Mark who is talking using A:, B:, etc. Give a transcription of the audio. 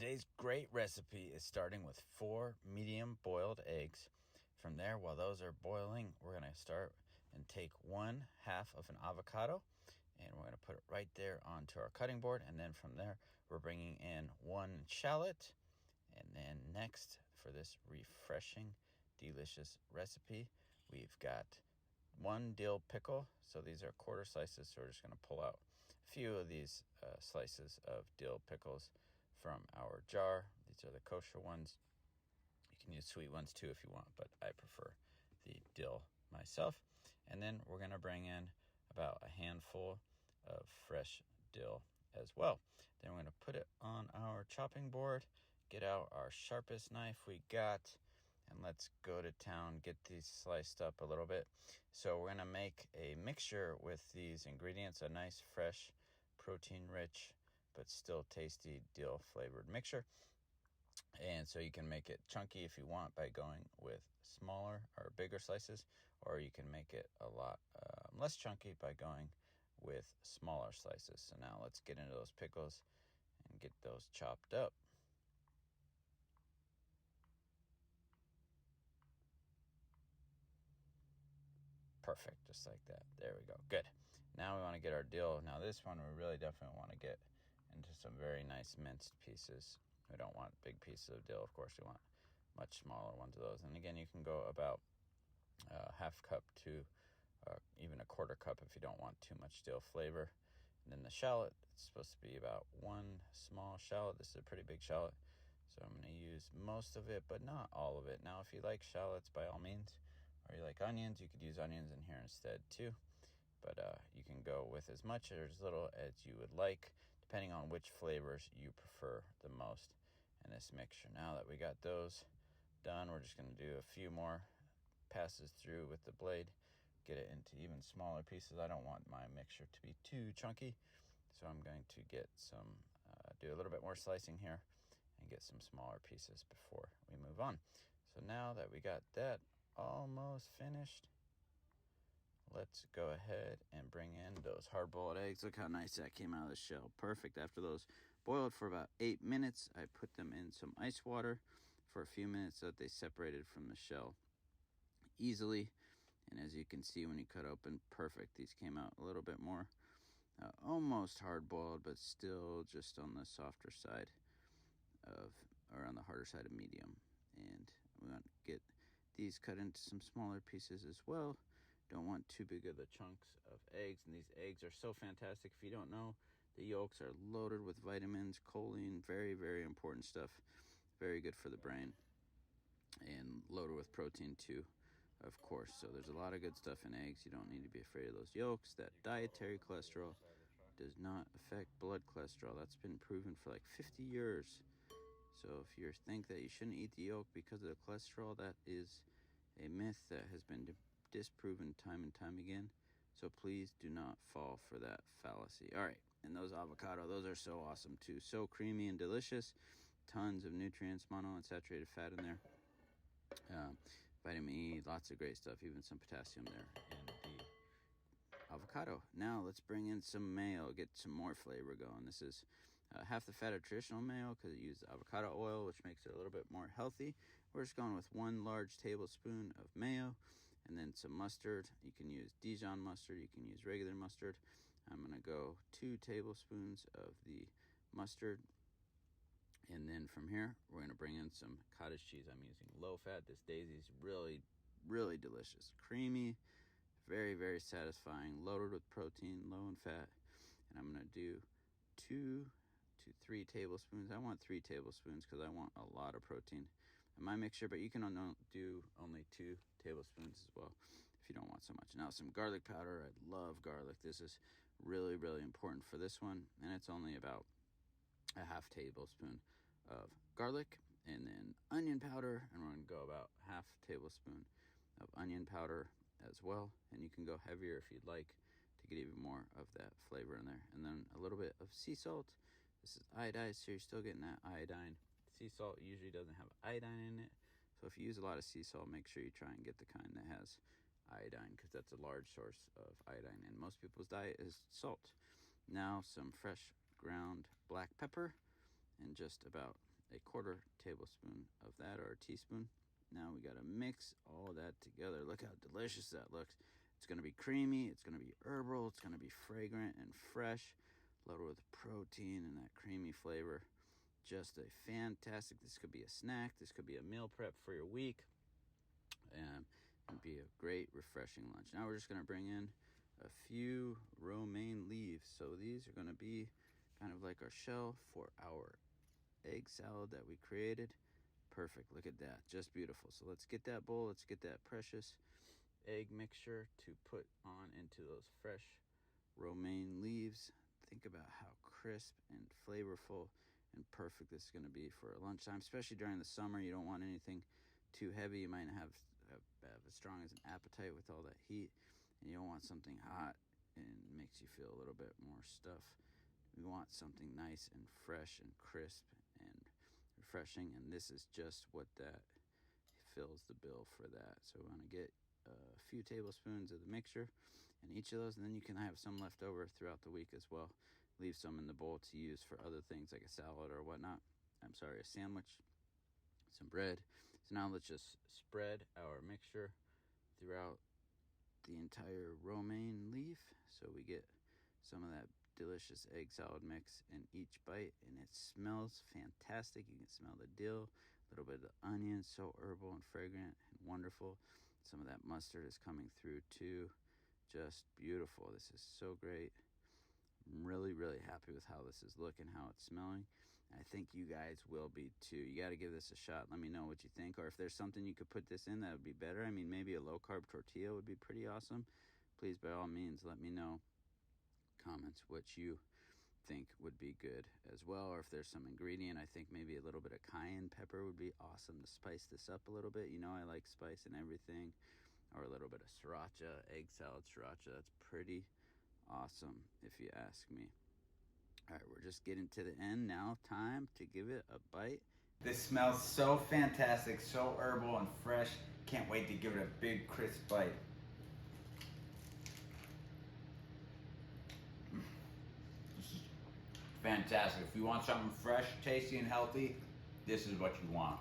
A: today's great recipe is starting with 4 medium boiled eggs. From there, while those are boiling, we're going to start and take 1/2 of an avocado, and we're going to put it right there onto our cutting board. And then from there, we're bringing in 1 shallot. And then next, for this refreshing, delicious recipe, we've got 1 dill pickle. So these are quarter slices, so we're just going to pull out a few of these slices of dill pickles from our jar. These are the kosher ones. You can use sweet ones too if you want, but I prefer the dill myself. And then we're going to bring in about a handful of fresh dill as well. Then we're going to put it on our chopping board, get out our sharpest knife we got, and let's go to town, get these sliced up a little bit. So we're going to make a mixture with these ingredients, a nice, fresh, protein-rich, but still tasty dill-flavored mixture. And so you can make it chunky if you want by going with smaller or bigger slices, or you can make it a lot less chunky by going with smaller slices. So now let's get into those pickles and get those chopped up. Perfect, just like that. There we go. Good. Now we want to get our dill. Now this one we really definitely want to get into some very nice minced pieces. We don't want big pieces of dill, of course. We want much smaller ones of those. And again, you can go about 1/2 cup to even a 1/4 cup if you don't want too much dill flavor. And then the shallot, it's supposed to be about 1 small shallot. This is a pretty big shallot, so I'm going to use most of it, but not all of it. Now, if you like shallots, by all means, or you like onions, you could use onions in here instead too. But you can go with as much or as little as you would like, depending on which flavors you prefer the most in this mixture. Now that we got those done, we're just going to do a few more passes through with the blade, get it into even smaller pieces. I don't want my mixture to be too chunky, so I'm going to get some, do a little bit more slicing here and get some smaller pieces before we move on. So now that we got that almost finished, let's go ahead and bring in those hard-boiled eggs. Look how nice that came out of the shell. Perfect. After those boiled for about 8 minutes, I put them in some ice water for a few minutes so that they separated from the shell easily. And as you can see when you cut open, perfect. These came out a little bit more almost hard-boiled, but still just on the softer side of, or on the harder side of medium. And we want to get these cut into some smaller pieces as well. Don't want too big of the chunks of eggs, and these eggs are so fantastic. If you don't know, the yolks are loaded with vitamins, choline, very, very important stuff. Very good for the brain, and loaded with protein too, of course. So there's a lot of good stuff in eggs. You don't need to be afraid of those yolks. That dietary cholesterol does not affect blood cholesterol. That's been proven for like 50 years. So if you think that you shouldn't eat the yolk because of the cholesterol, that is a myth that has been disproven time and time again. So please do not fall for that fallacy. All right, and those avocado, those are so awesome too. So creamy and delicious. Tons of nutrients, monounsaturated fat in there. Vitamin E, lots of great stuff, even some potassium there in the avocado. Now let's bring in some mayo, get some more flavor going. This is half the fat of traditional mayo because it uses avocado oil, which makes it a little bit more healthy. We're just going with 1 large tablespoon of mayo, and then some mustard. You can use Dijon mustard, you can use regular mustard. I'm going to go 2 tablespoons of the mustard. And then from here, we're going to bring in some cottage cheese. I'm using low fat. This Daisy's really, really delicious. Creamy, very, very satisfying, loaded with protein, low in fat. And I'm going to do 2 to 3 tablespoons. I want 3 tablespoons because I want a lot of protein in my mixture, but you can do only 2 tablespoons as well if you don't want so much. Now some garlic powder. I love garlic. This is really, really important for this one, and it's only about a 1/2 tablespoon of garlic. And then onion powder, and we're going to go about 1/2 tablespoon of onion powder as well, and you can go heavier if you'd like to get even more of that flavor in there. And then a little bit of sea salt. This is iodized, so you're still getting that iodine. Sea salt usually doesn't have iodine in it, so if you use a lot of sea salt, make sure you try and get the kind that has iodine, because that's a large source of iodine in most people's diet is salt. Now some fresh ground black pepper, and just about a 1/4 tablespoon of that, or a teaspoon. Now we got to mix all that together. Look how delicious that looks. It's going to be creamy, it's going to be herbal, it's going to be fragrant and fresh, loaded with protein and that creamy flavor. Just a fantastic, this could be a snack, this could be a meal prep for your week, and be a great refreshing lunch. Now we're just going to bring in a few romaine leaves. So these are going to be kind of like our shell for our egg salad that we created. Perfect. Look at that. Just beautiful. So let's get that bowl. Let's get that precious egg mixture to put on into those fresh romaine leaves. Think about how crisp and flavorful and perfect this is going to be for lunchtime, especially during the summer. You don't want anything too heavy. You might not have as strong as an appetite with all that heat, and you don't want something hot and makes you feel a little bit more stuff. We want something nice and fresh and crisp and refreshing, and this is just what that fills the bill for that. So we want to get a few tablespoons of the mixture in each of those, and then you can have some left over throughout the week as well. Leave some in the bowl to use for other things like a salad or whatnot. A sandwich, some bread. So now let's just spread our mixture throughout the entire romaine leaf so we get some of that delicious egg salad mix in each bite, and it smells fantastic. You can smell the dill, a little bit of the onion, so herbal and fragrant and wonderful. Some of that mustard is coming through too. Just beautiful. This is so great. I'm really, really happy with how this is looking, how it's smelling. I think you guys will be too. You got to give this a shot. Let me know what you think, or if there's something you could put this in that would be better. I mean, maybe a low-carb tortilla would be pretty awesome. Please, by all means, let me know comments what you think would be good as well, or if there's some ingredient. I think maybe a little bit of cayenne pepper would be awesome to spice this up a little bit. You know, I like spice and everything. Or a little bit of sriracha, egg salad sriracha. That's pretty awesome if you ask me. All right, we're just getting to the end now. Time to give it a bite. This smells so fantastic, so herbal and fresh. Can't wait to give it a big crisp bite. This is fantastic. If you want something fresh, tasty, and healthy, this is what you want.